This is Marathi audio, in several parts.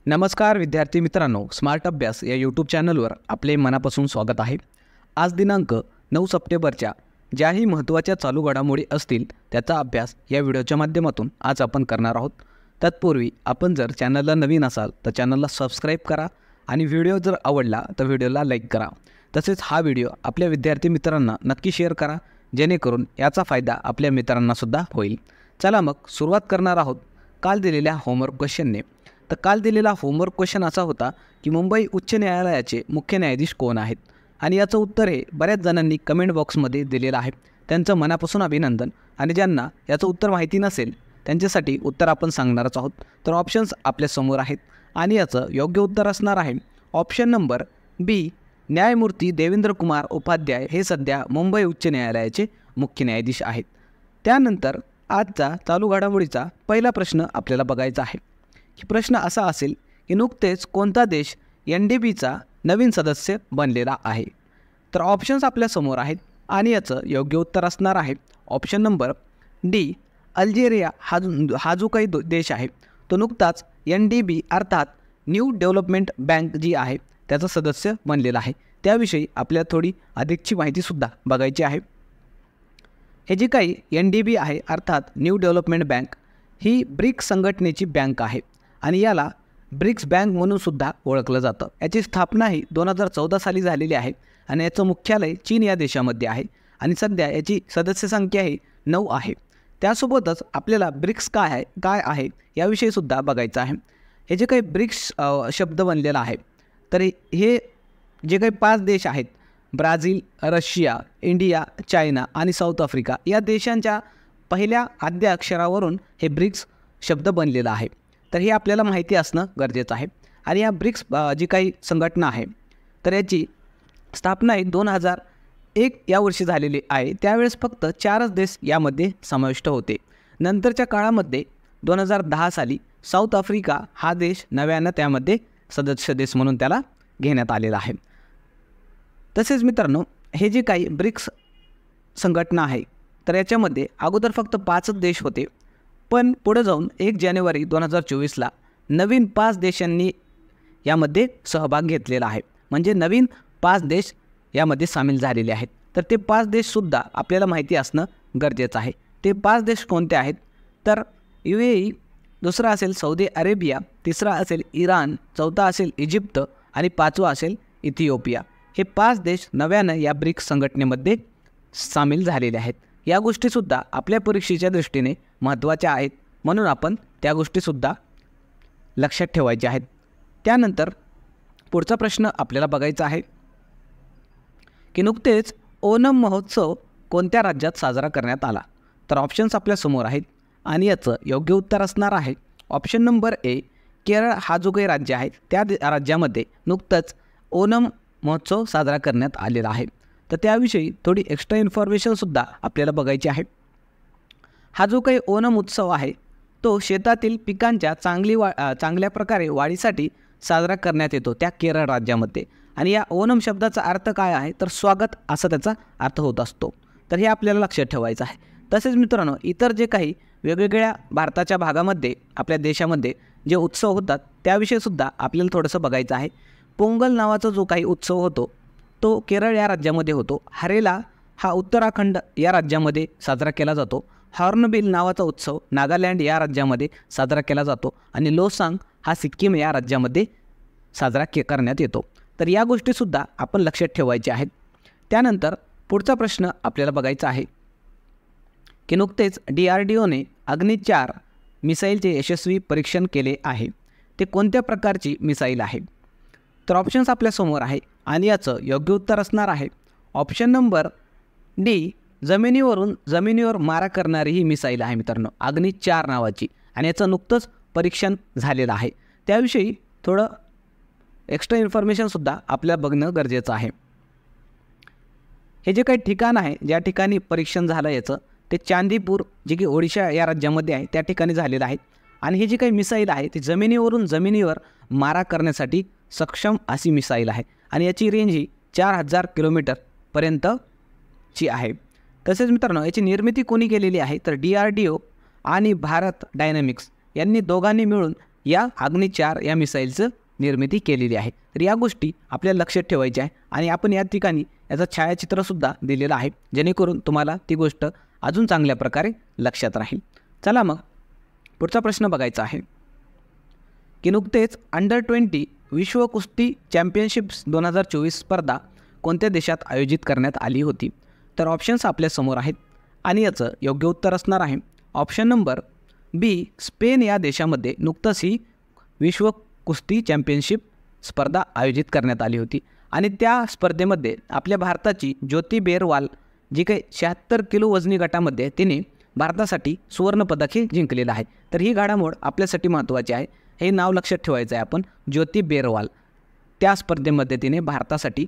नमस्कार विद्यार्थी मित्रांनो, स्मार्ट अभ्यास या यूट्यूब चॅनलवर आपले मनापासून स्वागत आहे। आज दिनांक 9 सप्टेंबरच्या ज्याही महत्त्वाच्या चालू घडामोडी असतील त्याचा अभ्यास या व्हिडिओच्या माध्यमातून आज आपण करणार आहोत। तत्पूर्वी आपण जर चॅनलला नवीन असाल तर चॅनलला सबस्क्राईब करा आणि व्हिडिओ जर आवडला तर व्हिडिओला लाईक करा। तसेच हा व्हिडिओ आपल्या विद्यार्थी मित्रांना नक्की शेअर करा, जेणेकरून याचा फायदा आपल्या मित्रांना सुद्धा होईल। चला मग सुरुवात करणार आहोत काल दिलेल्या होमवर्क क्वेश्चनने। तर काल दिलेला होमवर्क क्वेश्चन असा होता की मुंबई उच्च न्यायालयाचे मुख्य न्यायाधीश कोण आहेत, आणि याचं उत्तर हे बऱ्याच जणांनी कमेंट बॉक्समध्ये दिलेलं आहे। त्यांचं मनापासून अभिनंदन। आणि ज्यांना याचं उत्तर माहिती नसेल त्यांच्यासाठी उत्तर आपण सांगणारच आहोत। तर ऑप्शन्स आपल्यासमोर आहेत आणि याचं योग्य उत्तर असणार आहे ऑप्शन नंबर बी, न्यायमूर्ती देवेंद्र कुमार उपाध्याय हे सध्या मुंबई उच्च न्यायालयाचे मुख्य न्यायाधीश आहेत। त्यानंतर आजचा चालू घडामोडीचा पहिला प्रश्न आपल्याला बघायचा आहे की प्रश्न असा असेल की नुकतेच कोणता देश NDBचा नवीन सदस्य बनलेला आहे। तर ऑप्शन्स आपल्यासमोर आहेत आणि याचं योग्य उत्तर असणार आहे ऑप्शन नंबर डी, अल्जेरिया। हा जो काही देश आहे तो नुकताच NDB अर्थात न्यू डेव्हलपमेंट बँक जी आहे त्याचा सदस्य बनलेला आहे। त्याविषयी आपल्याला थोडी अधिकची माहितीसुद्धा बघायची आहे। हे जी काही NDB आहे अर्थात न्यू डेव्हलपमेंट बँक ही ब्रिक्स संघटनेची बँक आहे आणि याला ब्रिक्स बँक म्हणून सुद्धा ओळखलं जातं। याची स्थापना ही 2014 साली झालेली आहे आणि याचं मुख्यालय चीन या देशामध्ये आहे आणि सध्या याची सदस्य संख्या ही 9 आहे। त्यासोबतच आपल्याला ब्रिक्स काय आहे याविषयी सुद्धा बघायचं आहे। हे जे काही ब्रिक्स शब्द बनलेला आहे तर हे जे काही 5 देश आहेत ब्राझील, रशिया, इंडिया, चायना आणि साऊथ आफ्रिका या देशांच्या पहिल्या आद्य अक्षरावरून हे ब्रिक्स शब्द बनलेला आहे। तर हे आपल्याला माहिती असणं गरजेचं आहे। आणि या ब्रिक्स जी काही संघटना आहे तर याची स्थापना ही 2001 या वर्षी झालेली आहे। त्यावेळेस फक्त 4च देश यामध्ये समाविष्ट होते। नंतरच्या काळामध्ये 2010 साली साऊथ आफ्रिका हा देश नव्यानं त्यामध्ये सदस्य देश म्हणून त्याला घेण्यात आलेला आहे। तसेच मित्रांनो, हे जे काही ब्रिक्स संघटना आहे तर याच्यामध्ये अगोदर फक्त 5च देश होते, पण पुढे जाऊन 1 जानेवारी 2024ला नवीन 5 देशांनी यामध्ये सहभाग घेतलेला आहे। म्हणजे नवीन 5 देश यामध्ये सामील झालेले आहेत। तर ते 5 देशसुद्धा आपल्याला माहिती असणं गरजेचं आहे। ते 5 देश कोणते आहेत तर UAE, दुसरा असेल सौदी अरेबिया, तिसरा असेल इराण, चौथा असेल इजिप्त आणि 5वा असेल इथिओपिया। हे 5 देश नव्यानं या ब्रिक्स संघटनेमध्ये सामील झालेले आहेत। या गोष्टीसुद्धा आपल्या परीक्षेच्या दृष्टीने महत्त्वाच्या आहेत, म्हणून आपण त्या गोष्टीसुद्धा लक्षात ठेवायच्या आहेत। त्यानंतर पुढचा प्रश्न आपल्याला बघायचा आहे की नुकतेच ओणम महोत्सव कोणत्या राज्यात साजरा करण्यात आला। तर ऑप्शन्स आपल्यासमोर आहेत आणि याचं योग्य उत्तर असणार आहे ऑप्शन नंबर ए, केरळ। हा जो काही राज्य आहे त्या राज्यामध्ये नुकतंच ओणम महोत्सव साजरा करण्यात आलेला आहे। तर त्याविषयी थोडी एक्स्ट्रा इन्फॉर्मेशनसुद्धा आपल्याला बघायची आहे। हा जो काही ओणम उत्सव आहे तो शेतातील पिकांच्या चांगल्या प्रकारे वाढीसाठी साजरा करण्यात येतो त्या केरळ राज्यामध्ये। आणि या ओणम शब्दाचा अर्थ काय आहे तर स्वागत असा त्याचा अर्थ होत असतो। तर हे आपल्याला लक्षात ठेवायचं आहे। तसेच मित्रांनो, इतर जे काही वेगवेगळ्या भारताच्या भागामध्ये आपल्या देशामध्ये जे उत्सव होतात त्याविषयीसुद्धा आपल्याला थोडंसं बघायचं आहे। पोंगल नावाचा जो काही उत्सव होतो तो केरळ या राज्यामध्ये होतो। हरेला हा उत्तराखंड या राज्यामध्ये साजरा केला जातो। हॉर्नबिल नावाचा उत्सव नागालँड या राज्यामध्ये साजरा केला जातो आणि लोसांग हा सिक्कीम या राज्यामध्ये साजरा करण्यात येतो। तर या गोष्टीसुद्धा आपण लक्षात ठेवायच्या आहेत। त्यानंतर पुढचा प्रश्न आपल्याला बघायचा आहे की नुकतेच DRDOने अग्नि-4 मिसाईलचे यशस्वी परीक्षण केले आहे। ते कोणत्या प्रकारची मिसाईल आहे। तर ऑप्शन्स आपल्यासमोर आहे आणि याचं योग्य उत्तर असणार आहे ऑप्शन नंबर डी, जमिनीवर मारा करणारी ही मिसाईल आहे मित्रांनो, अग्नि-4 नावाची। आणि याचं नुकतंच परीक्षण झालेलं आहे। त्याविषयी थोडं एक्स्ट्रा इन्फॉर्मेशनसुद्धा आपल्याला बघणं गरजेचं आहे। हे जे काही ठिकाण आहे ज्या ठिकाणी परीक्षण झालं याचं ते चांदीपूर जे की ओडिशा या राज्यामध्ये आहे त्या ठिकाणी झालेलं आहे। आणि ही जी काही मिसाईल आहे ती जमिनीवर मारा करण्यासाठी सक्षम अशी मिसाईल आहे आणि याची रेंज ही 4000 किलोमीटरपर्यंतची आहे। तसेच मित्रांनो, याची निर्मिती कोणी केलेली आहे तर DRDO आणि भारत डायनॅमिक्स यांनी दोघांनी मिळून या अग्नी 4 या मिसाईलचं निर्मिती केलेली आहे। तर या गोष्टी आपल्याला लक्षात ठेवायच्या आहे आणि आपण या ठिकाणी याचं छायाचित्रसुद्धा दिलेलं आहे, जेणेकरून तुम्हाला ती गोष्ट अजून चांगल्या प्रकारे लक्षात राहील। चला मग पुढचा प्रश्न बघायचा आहे की नुकतेच अंडर-20 विश्व कुस्ती चॅम्पियनशिप्स 2024 स्पर्धा कोणत्या देशात आयोजित करण्यात आली होती? तर ऑप्शन्स आपल्यासमोर आहेत आणि याचं योग्य उत्तर असणार आहे ऑप्शन नंबर बी, स्पेन या देशामध्ये नुकतंच ही विश्व कुस्ती चॅम्पियनशिप स्पर्धा आयोजित करण्यात आली होती आणि त्या स्पर्धेमध्ये आपल्या भारताची ज्योती बेरवाल जी काही 76 किलो वजनी गटामध्ये तिने भारतासाठी सुवर्णपदक हे जिंकलेलं आहे। तर ही घडामोड आपल्यासाठी महत्त्वाची आहे, हे नाव लक्षात ठेवायचं आहे आपण, ज्योती बेरवाल। त्या स्पर्धेमध्ये तिने भारतासाठी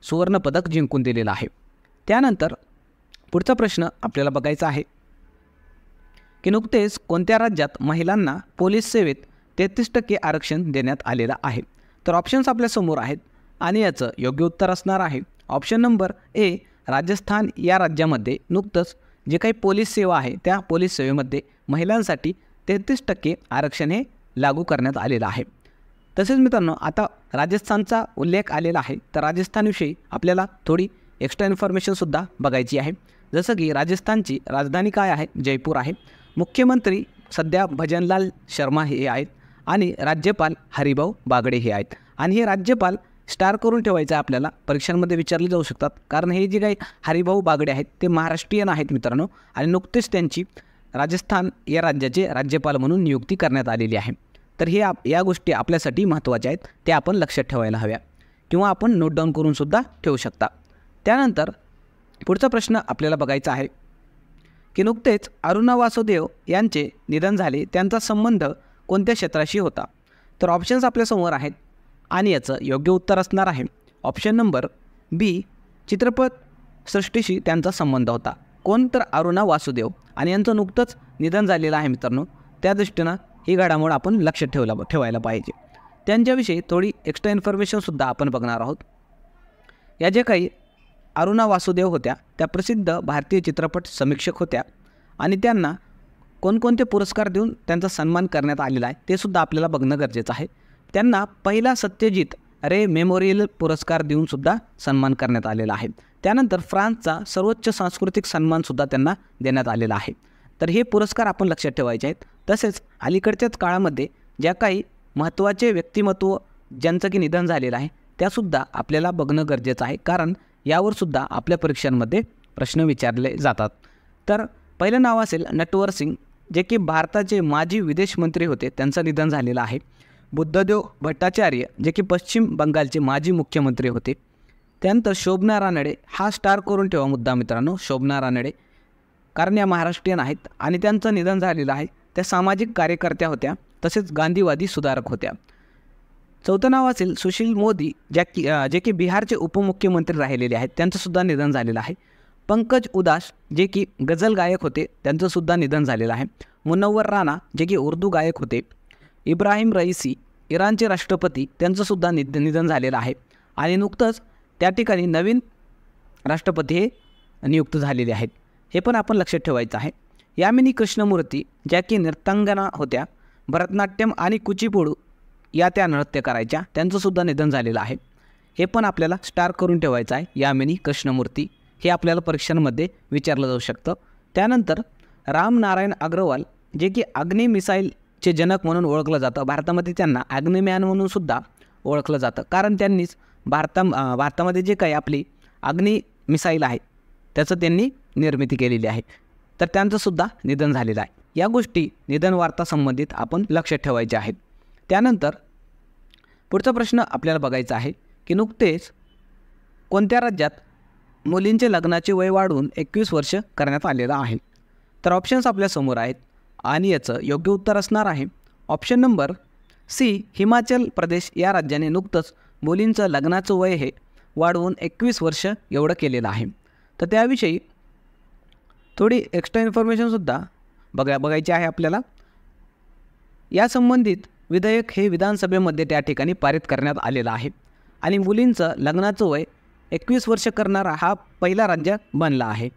सुवर्णपदक जिंकून दिलेलं आहे। त्यानंतर पुढचा प्रश्न आपल्याला बघायचा आहे की नुकतेच कोणत्या राज्यात महिलांना पोलीस सेवेत 33% आरक्षण देण्यात आलेलं आहे? तर ऑप्शन्स आपल्यासमोर आहेत आणि याचं योग्य उत्तर असणार आहे ऑप्शन नंबर ए, राजस्थान या राज्यामध्ये नुकतंच जे काही पोलीस सेवा आहे त्या पोलीस सेवेमध्ये महिलांसाठी 33% आरक्षण हे लागू करण्यात आलेलं आहे। तसेच मित्रांनो आता राजस्थानचा उल्लेख आलेला आहे, तर राजस्थानविषयी आपल्याला थोडी एक्स्ट्रा इन्फॉर्मेशनसुद्धा बघायची आहे। जसं की राजस्थानची राजधानी काय आहे? जयपूर आहे। मुख्यमंत्री सध्या भजनलाल शर्मा हे आहेत आणि राज्यपाल हरिभाऊ बागडे हे आहेत आणि हे राज्यपाल स्टार करून ठेवायचं आहे आपल्याला, परीक्षांमध्ये विचारले जाऊ शकतात, कारण हे जे काही हरिभाऊ बागडे आहेत ते महाराष्ट्रीयन आहेत मित्रांनो आणि नुकतेच त्यांची राजस्थान या राज्याचे राज्यपाल म्हणून नियुक्ती करण्यात आलेली आहे। तर हे या गोष्टी आपल्यासाठी महत्त्वाच्या आहेत, त्या आपण लक्षात ठेवायला हव्या किंवा आपण नोट डाऊन करूनसुद्धा ठेवू शकता। त्यानंतर पुढचा प्रश्न आपल्याला बघायचा आहे की नुकतेच अरुणा वासुदेव यांचे निधन झाले, त्यांचा संबंध कोणत्या क्षेत्राशी होता? तर ऑप्शन्स आपल्यासमोर आहेत आणि याचं योग्य उत्तर असणार आहे ऑप्शन नंबर बी, चित्रपट सृष्टीशी त्यांचा संबंध होता। कोण? तर अरुणा वासुदेव आणि यांचं नुकतंच निधन झालेलं आहे मित्रांनो, त्या दृष्टीनं ही घडामोड आपण लक्षात ठेवायला पाहिजे। त्यांच्याविषयी थोडी एक्स्ट्रा इन्फॉर्मेशनसुद्धा आपण बघणार आहोत। या जे काही अरुणा वासुदेव होत्या त्या प्रसिद्ध भारतीय चित्रपट समीक्षक होत्या आणि त्यांना कोणकोणते पुरस्कार देऊन त्यांचा सन्मान करण्यात आलेला आहे ते सुद्धा आपल्याला बघणं गरजेचं आहे। त्यांना पहिला सत्यजित रे मेमोरियल पुरस्कार देऊनसुद्धा सन्मान करण्यात आलेला आहे। त्यानंतर फ्रान्सचा सर्वोच्च सांस्कृतिक सन्मानसुद्धा त्यांना देण्यात आलेला आहे। तर हे पुरस्कार आपण लक्षात ठेवायचे आहेत। तसेच अलीकडच्याच काळामध्ये ज्या काही महत्त्वाचे व्यक्तिमत्व ज्यांचं की निधन झालेलं आहे त्यासुद्धा आपल्याला बघणं गरजेचं आहे, कारण यावरसुद्धा आपल्या परीक्षांमध्ये प्रश्न विचारले जातात। तर पहिलं नाव असेल नटवर सिंग, जे की भारताचे माजी विदेश मंत्री होते, त्यांचं निधन झालेलं आहे। बुद्धदेव भट्टाचार्य, जे की पश्चिम बंगालचे माजी मुख्यमंत्री होते। त्यानंतर शोभना रानडे, हा स्टार करून ठेवा मुद्दा मित्रांनो, शोभना रानडे, कारण या महाराष्ट्रीयन आहेत आणि त्यांचं निधन झालेलं आहे। त्या सामाजिक कार्यकर्त्या होत्या, तसेच गांधीवादी सुधारक होत्या। चौथं नाव असेल सुशील मोदी, जे की बिहारचे उपमुख्यमंत्री राहिलेले आहेत, त्यांचंसुद्धा निधन झालेलं आहे। पंकज उदास, जे की गझल गायक होते, त्यांचंसुद्धा निधन झालेलं आहे। मुनव्वर राणा, जे की उर्दू गायक होते। इब्राहिम रईसी, इराणचे राष्ट्रपती, त्यांचंसुद्धा निधन झालेलं आहे आणि नुकतंच त्या ठिकाणी नवीन राष्ट्रपती हे नियुक्त झालेले आहेत, हे पण आपण लक्षात ठेवायचं आहे। यामिनी कृष्णमूर्ती, ज्या की नृत्यांगना होत्या, भरतनाट्यम आणि कुचिपुडू या त्या नृत्य करायच्या, त्यांचंसुद्धा निधन झालेलं आहे, हे पण आपल्याला स्टार करून ठेवायचं आहे। यामिनी कृष्णमूर्ती हे आपल्याला परीक्षांमध्ये विचारलं जाऊ शकतं। त्यानंतर राम नारायण अग्रवाल, जे की अग्नी मिसाईलचे जनक म्हणून ओळखलं जातं, भारतामध्ये त्यांना अग्निमॅन म्हणून सुद्धा ओळखलं जातं, कारण त्यांनीच भारतामध्ये जे काही आपली अग्नी मिसाईल आहे त्याचं त्यांनी निर्मिती केलेली आहे, तर त्यांचंसुद्धा निधन झालेलं आहे। या गोष्टी निधन वार्ता संबंधित आपण लक्षात ठेवायच्या आहेत। त्यानंतर पुढचा प्रश्न आपल्याला बघायचा आहे की नुकतेच कोणत्या राज्यात मुलींचे लग्नाचे वय वाढवून 21 वर्ष करण्यात आलेलं आहे? तर ऑप्शन्स आपल्यासमोर आहेत आणि याचं योग्य उत्तर असणार आहे option number C, Himachal Pradesh या राज्याने नुकतंच मुलींचं लग्नाचं वय हे वाढवून 21 वर्ष एवढं केलेलं आहे। तर त्याविषयी थोडी एक्स्ट्रा इन्फॉर्मेशनसुद्धा बघायची आहे आपल्याला। या संबंधित विधेयक हे विधानसभेमध्ये त्या ठिकाणी पारित करण्यात आलेलं आहे आणि मुलींचं लग्नाचं वय 21 वर्ष करणारा हा पहिला राज्य बनला आहे,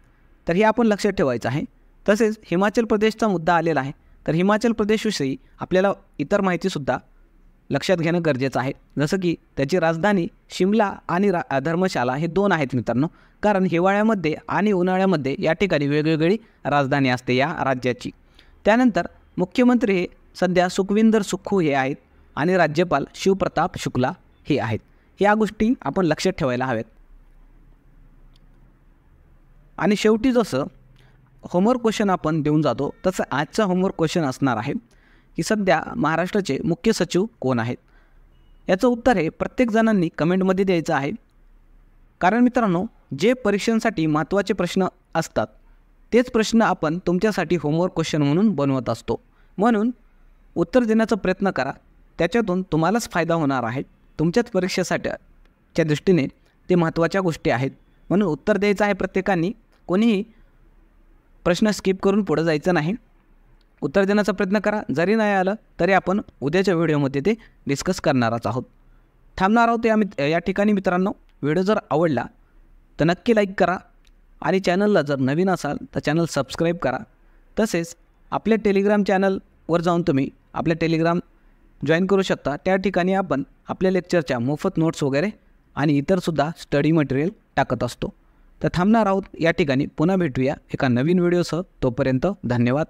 तर हे आपण लक्षात ठेवायचं आहे। तसेच हिमाचल प्रदेशचा मुद्दा आलेला आहे, तर हिमाचल प्रदेशविषयी आपल्याला इतर माहितीसुद्धा लक्षात घेणं गरजेचं आहे, जसं की त्याची राजधानी शिमला आणि धर्मशाला हे 2 आहेत मित्रांनो, कारण हिवाळ्यामध्ये आणि उन्हाळ्यामध्ये या ठिकाणी वेगवेगळी राजधानी असते या राज्याची. त्यानंतर मुख्यमंत्री हे सध्या सुखविंदर सुक्खू हे आहेत आणि राज्यपाल शिवप्रताप शुक्ला हे आहेत. या गोष्टी आपण लक्षात ठेवायला हव्यात. आणि शेवटी जसं होमवर्क क्वेश्चन आपण देऊन जातो, तसं आजचा होमवर्क क्वेश्चन असणार आहे की सध्या महाराष्ट्राचे मुख्य सचिव कोण आहेत. याचं उत्तर हे प्रत्येक जणांनी कमेंटमध्ये द्यायचं आहे. कारण मित्रांनो, जे परीक्षांसाठी महत्त्वाचे प्रश्न असतात तेच प्रश्न आपण तुमच्यासाठी होमवर्क क्वेश्चन म्हणून बनवत असतो. म्हणून उत्तर देण्याचा प्रयत्न करा, त्याच्यातून तुम्हालाच फायदा होणार आहे. तुमच्याच परीक्षेसाठीच्या दृष्टीने ते महत्त्वाच्या गोष्टी आहेत. म्हणून उत्तर द्यायचं आहे प्रत्येकाने. कोणीही प्रश्न स्किप करून पुढे जायचं नाही. उत्तर देण्याचा प्रयत्न करा. जरी नाही आलं तरी आपण उद्याच्या व्हिडिओमध्ये ते डिस्कस करणारच आहोत. थांबणार आहोत या ठिकाणी मित्रांनो. व्हिडिओ जर आवडला तर नक्की लाईक करा आणि चॅनलला जर नवीन असाल तर चॅनल सबस्क्राईब करा. तसेच आपल्या टेलिग्राम चॅनलवर जाऊन तुम्ही आपल्या टेलिग्राम जॉईन करू शकता. त्या ठिकाणी आपण आपल्या लेक्चरच्या मोफत नोट्स वगैरे आणि इतरसुद्धा स्टडी मटेरियल टाकत असतो. तर थांबणार आहोत या ठिकाणी. पुन्हा भेटूया एका नवीन व्हिडिओसह. तोपर्यंत धन्यवाद.